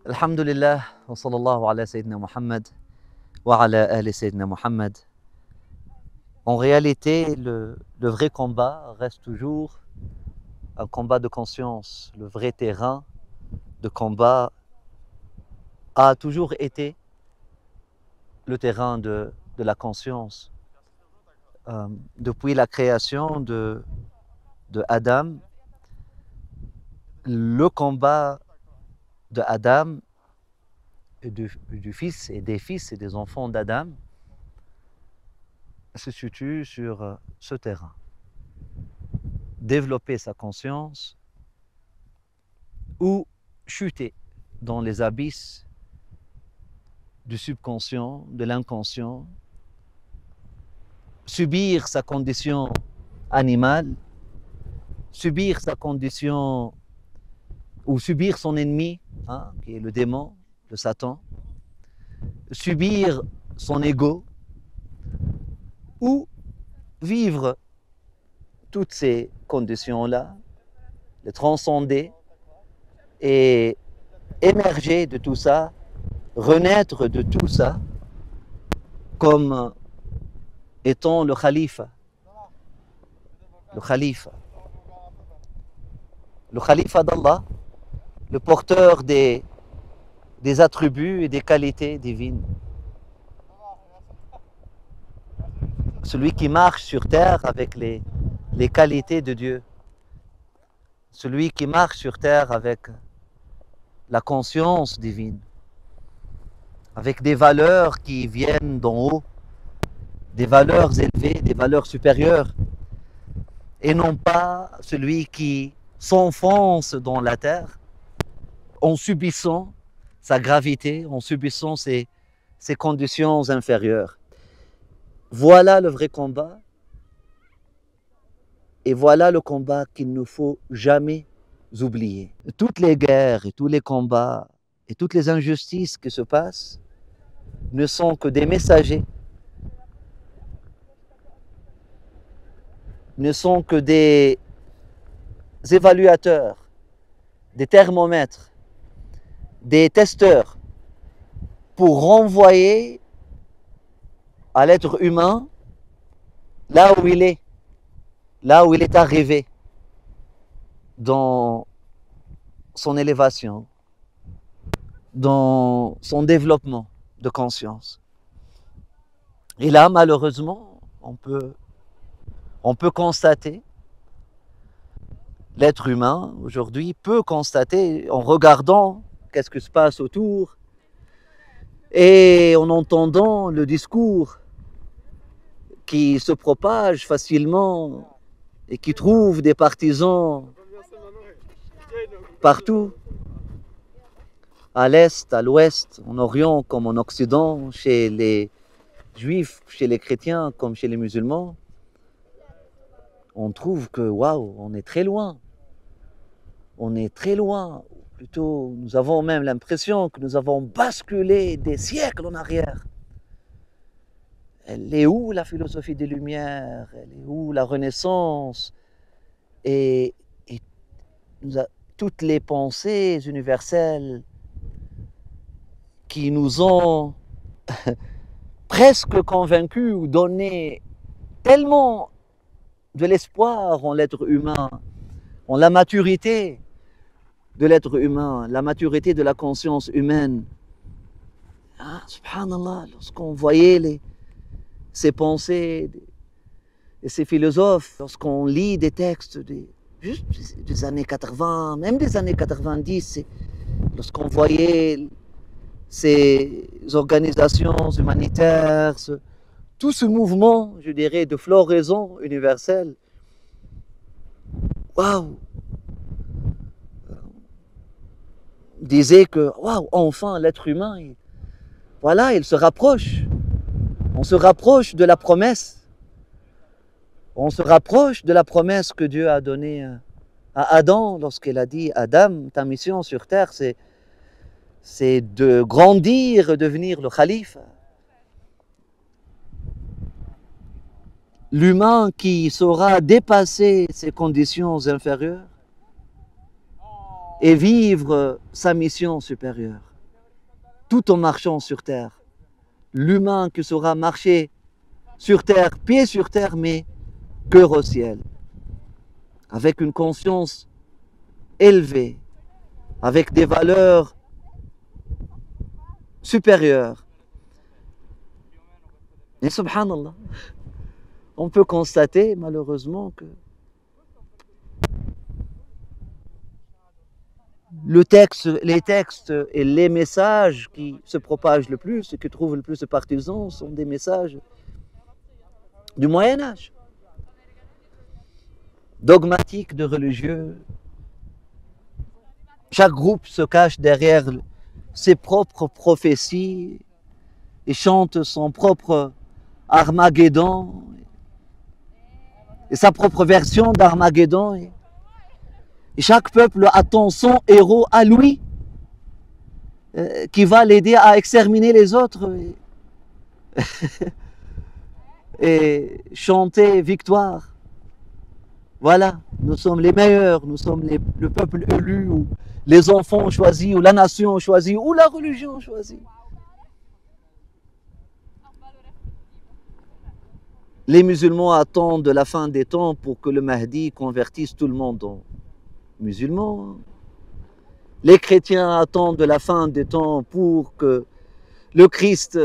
Alhamdulillah, wa sallallahu ala Sayyidina Muhammad, wa ala ali Sayyidina Muhammad. En réalité, le vrai combat reste toujours un combat de conscience. Le vrai terrain de combat a toujours été le terrain de la conscience. Depuis la création de Adam, le combat de Adam et du fils et des fils et des enfants d'Adam se situe sur ce terrain. Développer sa conscience ou chuter dans les abysses du subconscient, de l'inconscient, subir sa condition animale, subir sa condition ou subir son ennemi, qui est le démon, le Satan, subir son ego ou vivre toutes ces conditions-là, les transcender et émerger de tout ça, renaître de tout ça comme étant le khalifa. Le khalifa. Le khalifa d'Allah, le porteur des attributs et des qualités divines. Celui qui marche sur terre avec les qualités de Dieu. Celui qui marche sur terre avec la conscience divine. Avec des valeurs qui viennent d'en haut, des valeurs élevées, des valeurs supérieures. Et non pas celui qui s'enfonce dans la terre en subissant sa gravité, en subissant ses conditions inférieures. Voilà le vrai combat. Et voilà le combat qu'il ne faut jamais oublier. Toutes les guerres et tous les combats et toutes les injustices qui se passent ne sont que des messagers, ne sont que des évaluateurs, des thermomètres, des testeurs pour renvoyer à l'être humain là où il est arrivé dans son élévation, dans son développement de conscience. Et là, malheureusement, on peut constater, l'être humain aujourd'hui peut constater en regardant qu'est-ce qui se passe autour et en entendant le discours qui se propage facilement et qui trouve des partisans partout, à l'est, à l'ouest, en Orient comme en Occident, chez les juifs, chez les chrétiens comme chez les musulmans. On trouve que, waouh, on est très loin. On est très loin. Plutôt, nous avons même l'impression que nous avons basculé des siècles en arrière. Elle est où la philosophie des Lumières? Elle est où la Renaissance? Et toutes les pensées universelles qui nous ont presque convaincus ou donné tellement de l'espoir en l'être humain, en la maturité de l'être humain, la maturité de la conscience humaine. Subhanallah, lorsqu'on voyait ces pensées et ces philosophes, lorsqu'on lit des textes juste des années 80, même des années 90, lorsqu'on voyait ces organisations humanitaires, tout ce mouvement, je dirais, de floraison universelle, waouh, disait que, waouh, enfin, l'être humain, voilà, il se rapproche. On se rapproche de la promesse. On se rapproche de la promesse que Dieu a donnée à Adam lorsqu'il a dit, Adam, ta mission sur terre, c'est de grandir et devenir le khalife. L'humain qui saura dépasser ses conditions inférieures et vivre sa mission supérieure. tout en marchant sur terre. L'humain qui saura marcher sur terre, pied sur terre, mais cœur au ciel, avec une conscience élevée, avec des valeurs supérieures. Et subhanallah, on peut constater malheureusement que les textes et les messages qui se propagent le plus et qui trouvent le plus de partisans sont des messages du Moyen-Âge, dogmatiques de religieux. Chaque groupe se cache derrière ses propres prophéties et chante son propre Armageddon et sa propre version d'Armageddon. Et chaque peuple attend son héros à lui qui va l'aider à exterminer les autres et chanter victoire. Voilà, nous sommes les meilleurs, nous sommes le peuple élu, ou les enfants choisis, ou la nation choisie, ou la religion choisie. Les musulmans attendent la fin des temps pour que le Mahdi convertisse tout le monde en musulmans. Les chrétiens attendent la fin des temps pour que le Christ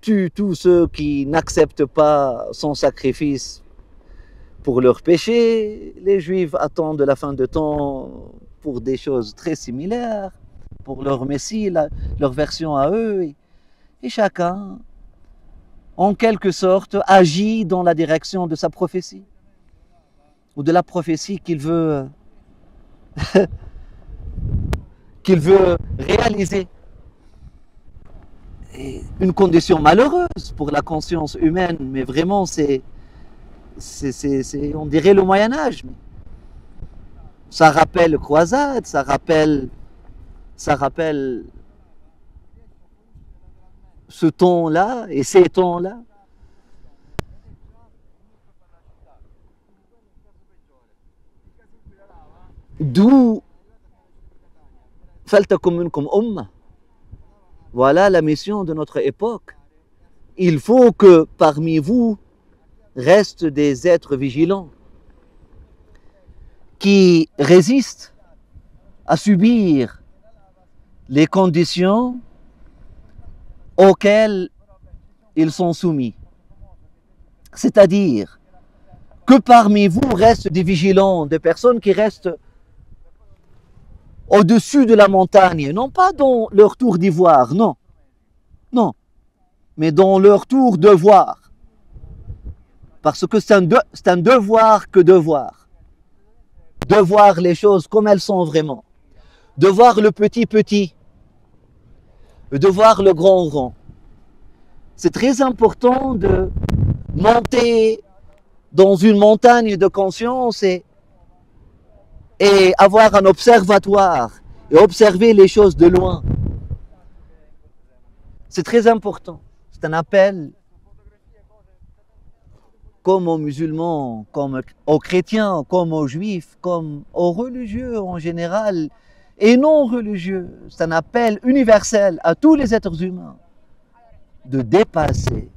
tue tous ceux qui n'acceptent pas son sacrifice pour leurs péchés. Les Juifs attendent la fin des temps pour des choses très similaires, pour leur Messie, leur version à eux. Et chacun, en quelque sorte, agit dans la direction de sa prophétie, ou de la prophétie qu'il veut réaliser. Et une condition malheureuse pour la conscience humaine, mais vraiment c'est on dirait le Moyen-Âge. Ça rappelle croisade, ça rappelle ce temps-là et ces temps-là. D'où faltakum minkum ummah. Voilà la mission de notre époque. Il faut que parmi vous restent des êtres vigilants qui résistent à subir les conditions auxquelles ils sont soumis. C'est-à-dire que parmi vous restent des vigilants, des personnes qui restent au-dessus de la montagne, non pas dans leur tour d'ivoire, non, non, mais dans leur tour de voir. Parce que c'est un devoir que de voir. De voir les choses comme elles sont vraiment. De voir le petit petit. De voir le grand grand. C'est très important de monter dans une montagne de conscience et avoir un observatoire et observer les choses de loin. C'est très important. C'est un appel comme aux musulmans, comme aux chrétiens, comme aux juifs, comme aux religieux en général et non religieux. C'est un appel universel à tous les êtres humains de dépasser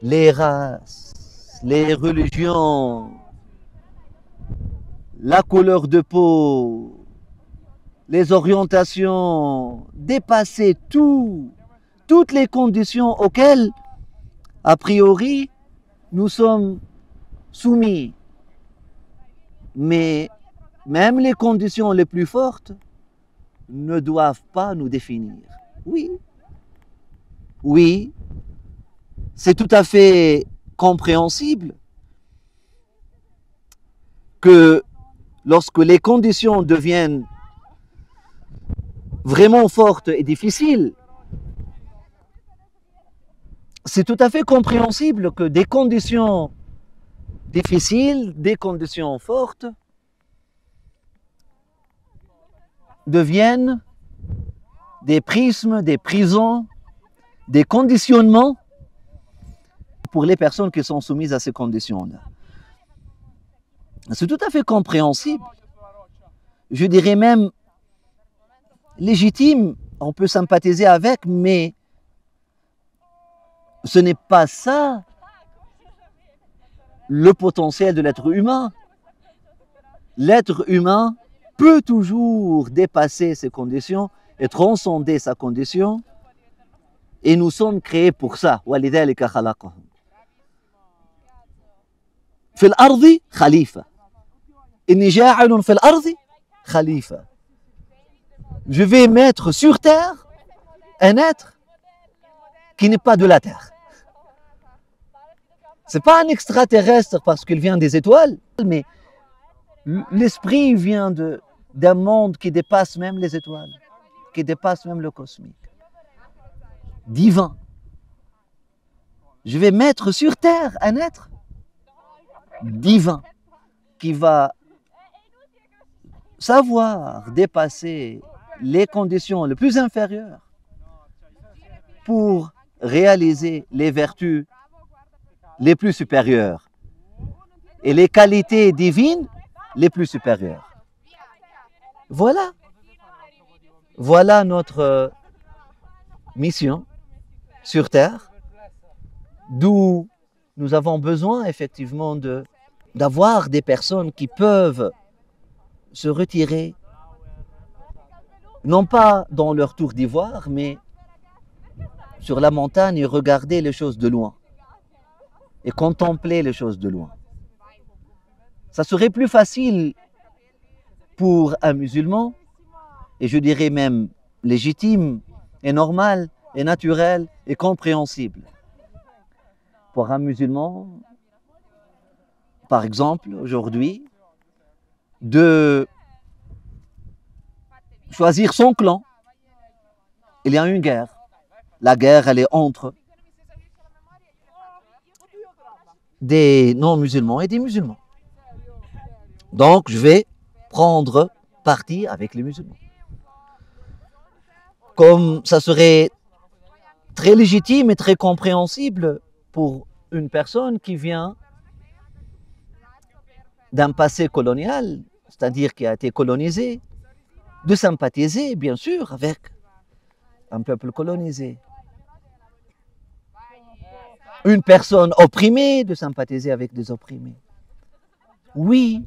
les races, les religions, la couleur de peau, les orientations, dépasser toutes les conditions auxquelles, a priori, nous sommes soumis. Mais même les conditions les plus fortes ne doivent pas nous définir. Oui, oui, c'est tout à fait compréhensible que lorsque les conditions deviennent vraiment fortes et difficiles, c'est tout à fait compréhensible que des conditions difficiles, des conditions fortes, deviennent des prismes, des prisons, des conditionnements pour les personnes qui sont soumises à ces conditions-là. C'est tout à fait compréhensible. Je dirais même légitime, on peut sympathiser avec, mais ce n'est pas ça le potentiel de l'être humain. L'être humain peut toujours dépasser ses conditions et transcender sa condition, et nous sommes créés pour ça. وَلِذَلِكَ خَلَقَهُمْ في الأرض خليفة إني جاعل في الأرض خليفة. Je vais mettre sur terre un être qui n'est pas de la terre. Ce n'est pas un extraterrestre parce qu'il vient des étoiles, mais l'esprit vient d'un monde qui dépasse même les étoiles, qui dépasse même le cosmique. Divin. Je vais mettre sur terre un être divin qui va savoir dépasser les conditions les plus inférieures pour réaliser les vertus les plus supérieures et les qualités divines les plus supérieures. Voilà. Voilà notre mission sur Terre, d'où nous avons besoin effectivement d'avoir des personnes qui peuvent se retirer, non pas dans leur tour d'ivoire, mais sur la montagne et regarder les choses de loin et contempler les choses de loin. Ça serait plus facile pour un musulman, et je dirais même légitime et normal et naturel et compréhensible. Pour un musulman, par exemple, aujourd'hui, de choisir son clan. Il y a une guerre. La guerre, elle est entre des non-musulmans et des musulmans. Donc, je vais prendre parti avec les musulmans. Comme ça serait très légitime et très compréhensible pour une personne qui vient d'un passé colonial, c'est-à-dire qui a été colonisé, de sympathiser, bien sûr, avec un peuple colonisé. Une personne opprimée, de sympathiser avec des opprimés. Oui,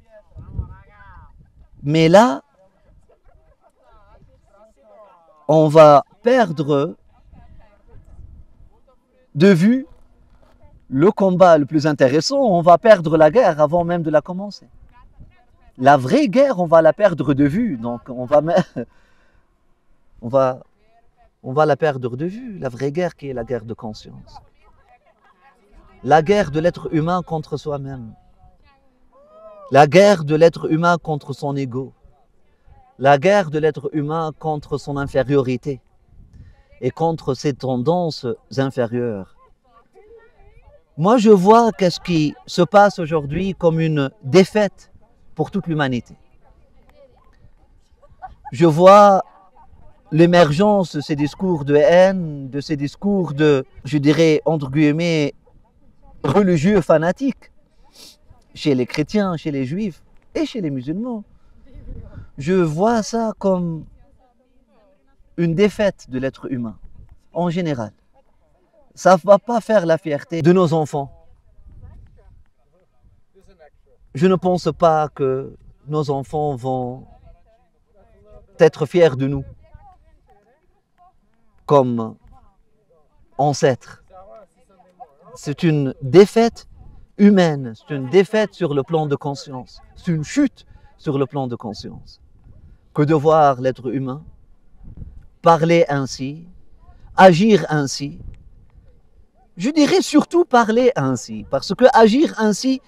mais là, on va perdre de vue le combat le plus intéressant, on va perdre la guerre avant même de la commencer. La vraie guerre, on va la perdre de vue, donc on va la perdre de vue, la vraie guerre qui est la guerre de conscience. La guerre de l'être humain contre soi-même. La guerre de l'être humain contre son ego. La guerre de l'être humain contre son infériorité et contre ses tendances inférieures. Moi, je vois qu'est-ce qui se passe aujourd'hui comme une défaite pour toute l'humanité. Je vois l'émergence de ces discours de haine, de ces discours de, je dirais, entre guillemets, religieux fanatiques, chez les chrétiens, chez les juifs et chez les musulmans. Je vois ça comme une défaite de l'être humain, en général. Ça ne va pas faire la fierté de nos enfants. Je ne pense pas que nos enfants vont être fiers de nous comme ancêtres. C'est une défaite humaine, c'est une défaite sur le plan de conscience, c'est une chute sur le plan de conscience. Que de voir l'être humain parler ainsi, agir ainsi. Je dirais surtout parler ainsi, parce que agir ainsi,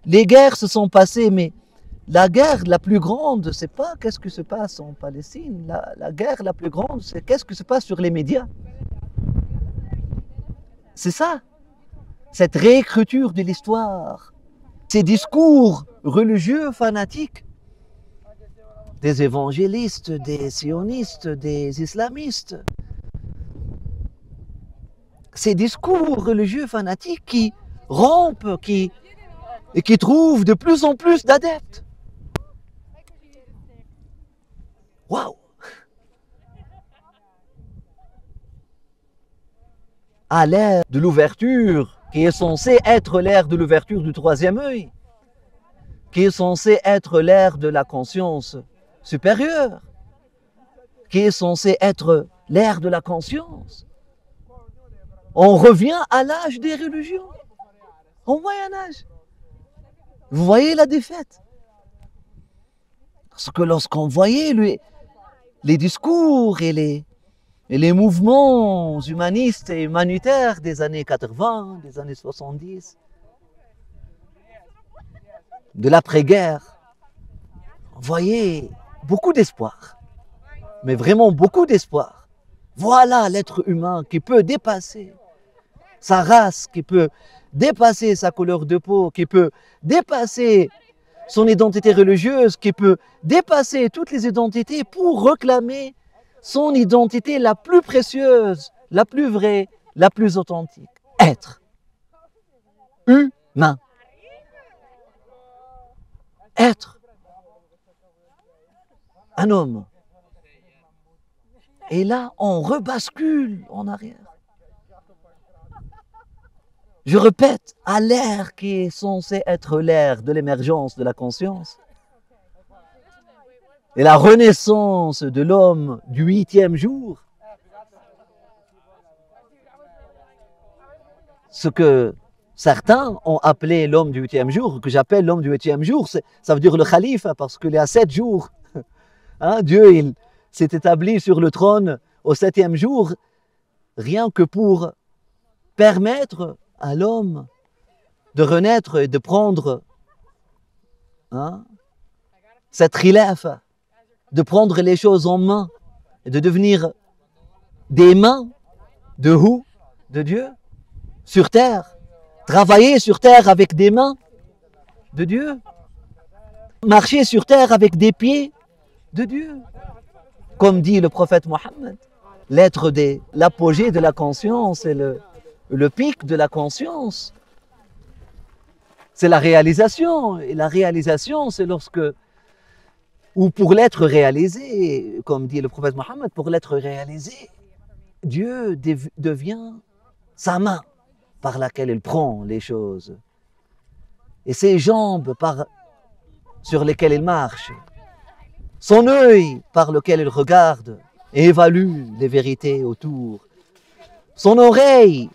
les guerres se sont passées, mais la guerre la plus grande, c'est pas qu'est-ce qui se passe en Palestine. La guerre la plus grande, c'est qu'est-ce qui se passe sur les médias. C'est ça, cette réécriture de l'histoire, ces discours religieux fanatiques, des évangélistes, des sionistes, des islamistes. Ces discours religieux fanatiques qui rompent, et qui trouvent de plus en plus d'adeptes. Waouh! à l'ère de l'ouverture, qui est censée être l'ère de l'ouverture du troisième œil, qui est censée être l'ère de la conscience supérieure, qui est censée être l'ère de la conscience. On revient à l'âge des religions, au Moyen-Âge. Vous voyez la défaite? Parce que lorsqu'on voyait les discours et les mouvements humanistes et humanitaires des années 80, des années 70, de l'après-guerre, on voyait beaucoup d'espoir, mais vraiment beaucoup d'espoir. Voilà l'être humain qui peut dépasser sa race, qui peut dépasser sa couleur de peau, qui peut dépasser son identité religieuse, qui peut dépasser toutes les identités pour réclamer son identité la plus précieuse, la plus vraie, la plus authentique. Être humain. Être un homme. Et là, on rebascule en arrière. Je répète, à l'ère qui est censée être l'ère de l'émergence de la conscience et la renaissance de l'homme du 8e jour, ce que certains ont appelé l'homme du 8e jour, que j'appelle l'homme du 8e jour, ça veut dire le calife, parce qu'il est à 7 jours. Hein, Dieu, il s'est établi sur le trône au 7e jour, rien que pour permettre à l'homme de renaître et de prendre cette khilaf, de prendre les choses en main et de devenir des mains de Dieu sur terre, travailler sur terre avec des mains de Dieu, marcher sur terre avec des pieds de Dieu, comme dit le prophète Mohammed, l'être de l'apogée de la conscience et le pic de la conscience, c'est la réalisation. Et la réalisation, c'est lorsque, ou pour l'être réalisé, comme dit le prophète Mohammed, pour l'être réalisé, Dieu devient sa main par laquelle il prend les choses, et ses jambes sur lesquelles il marche, son œil par lequel il regarde et évalue les vérités autour, son oreille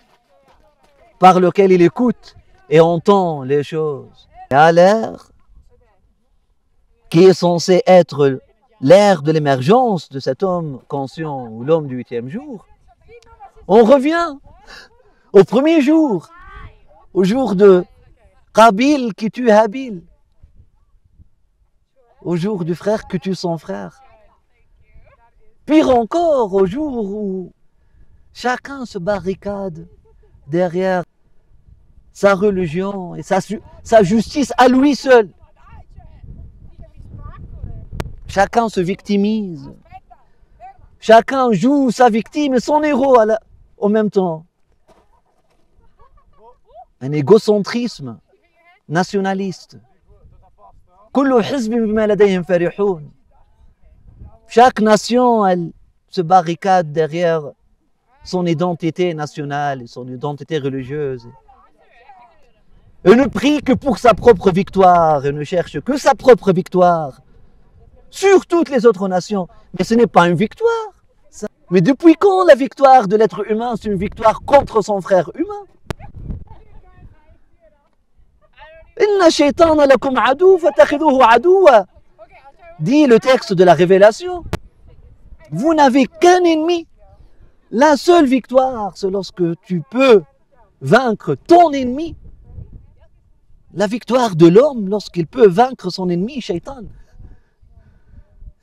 par lequel il écoute et entend les choses. Et à l'ère qui est censée être l'ère de l'émergence de cet homme conscient ou l'homme du 8e jour, on revient au premier jour, au jour de Qabil qui tue Habil, au jour du frère qui tue son frère. Pire encore, au jour où chacun se barricade derrière sa religion et sa justice à lui seul. Chacun se victimise. Chacun joue sa victime et son héros au même temps. Un égocentrisme nationaliste. Chaque nation, elle se barricade derrière son identité nationale, son identité religieuse. Elle ne prie que pour sa propre victoire, elle ne cherche que sa propre victoire sur toutes les autres nations. Mais ce n'est pas une victoire. Ça. Mais depuis quand la victoire de l'être humain, c'est une victoire contre son frère humain? Dit le texte de la Révélation. Vous n'avez qu'un ennemi. La seule victoire, c'est lorsque tu peux vaincre ton ennemi. La victoire de l'homme, lorsqu'il peut vaincre son ennemi, Shaitan.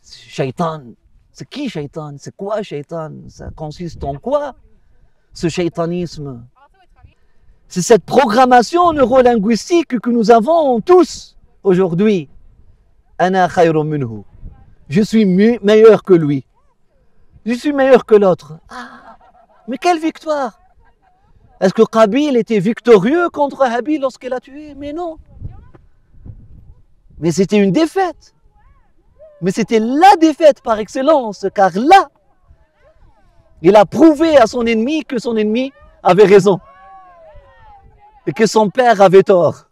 Shaitan, c'est qui Shaitan? C'est quoi Shaitan? Ça consiste en quoi, ce shaitanisme? C'est cette programmation neurolinguistique que nous avons tous aujourd'hui. Ana khayrun minhu. Je suis meilleur que lui. Je suis meilleur que l'autre. Ah, mais quelle victoire! Est-ce que Qabil était victorieux contre Habil lorsqu'il a tué? Mais non. Mais c'était une défaite. Mais c'était la défaite par excellence, car là, il a prouvé à son ennemi que son ennemi avait raison et que son père avait tort.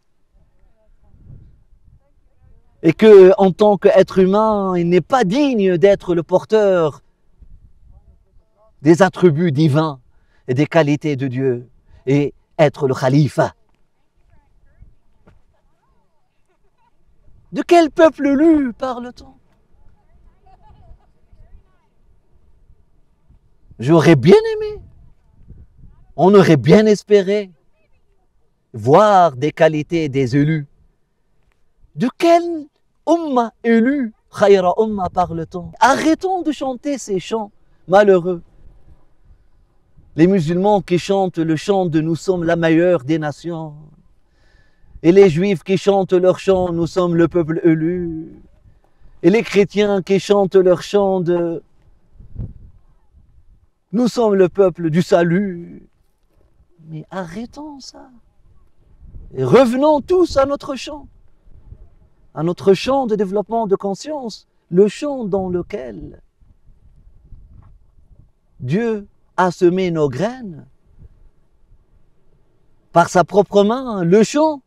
Et que, en tant qu'être humain, il n'est pas digne d'être le porteur des attributs divins et des qualités de Dieu et être le khalifa. De quel peuple élu parle-t-on? J'aurais bien aimé, on aurait bien espéré voir des qualités des élus. De quel umma élu, khayra umma parle-t-on? Arrêtons de chanter ces chants malheureux. Les musulmans qui chantent le chant de nous sommes la meilleure des nations. Et les juifs qui chantent leur chant, nous sommes le peuple élu. Et les chrétiens qui chantent leur chant de nous sommes le peuple du salut. Mais arrêtons ça. Et revenons tous à notre chant de développement de conscience, le chant dans lequel Dieu a semé nos graines par sa propre main, le chant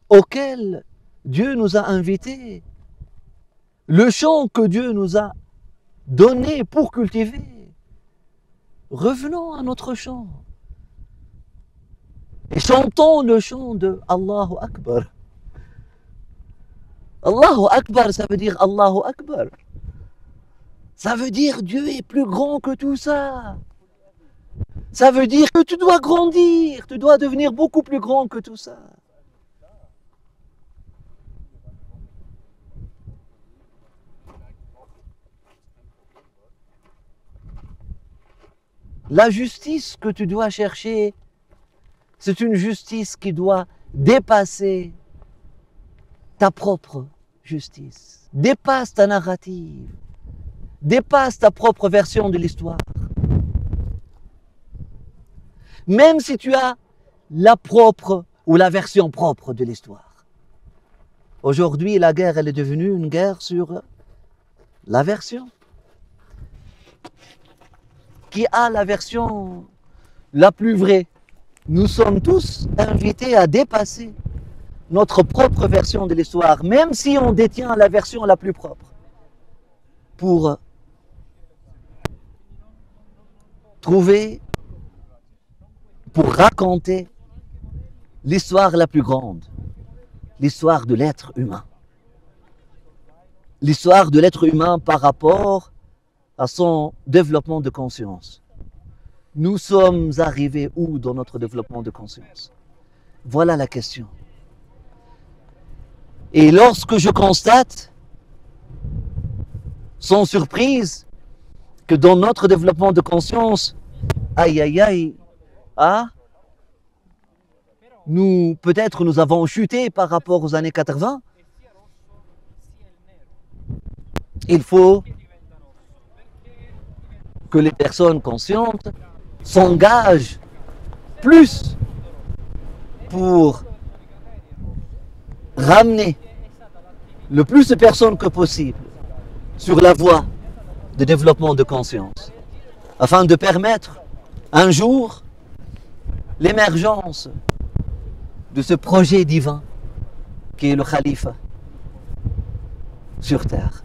auquel Dieu nous a invités, le chant que Dieu nous a donné pour cultiver. Revenons à notre chant et chantons le chant de Allahu Akbar. Allahu Akbar, ça veut dire Allahu Akbar. Ça veut dire Dieu est plus grand que tout ça. Ça veut dire que tu dois grandir, tu dois devenir beaucoup plus grand que tout ça. La justice que tu dois chercher, c'est une justice qui doit dépasser ta propre justice. Dépasse ta narrative. Dépasse ta propre version de l'histoire. Même si tu as la propre ou la version propre de l'histoire. Aujourd'hui, la guerre, elle est devenue une guerre sur la version. Qui a la version la plus vraie? Nous sommes tous invités à dépasser notre propre version de l'histoire, même si on détient la version la plus propre, pour trouver, pour raconter l'histoire la plus grande, l'histoire de l'être humain. L'histoire de l'être humain par rapport à son développement de conscience. Nous sommes arrivés où dans notre développement de conscience? Voilà la question. Et lorsque je constate, sans surprise, que dans notre développement de conscience, aïe aïe aïe, ah, peut-être nous avons chuté par rapport aux années 80, il faut que les personnes conscientes s'engagent plus pour ramener le plus de personnes que possible sur la voie de développement de conscience, afin de permettre un jour l'émergence de ce projet divin qui est le khalifa sur terre.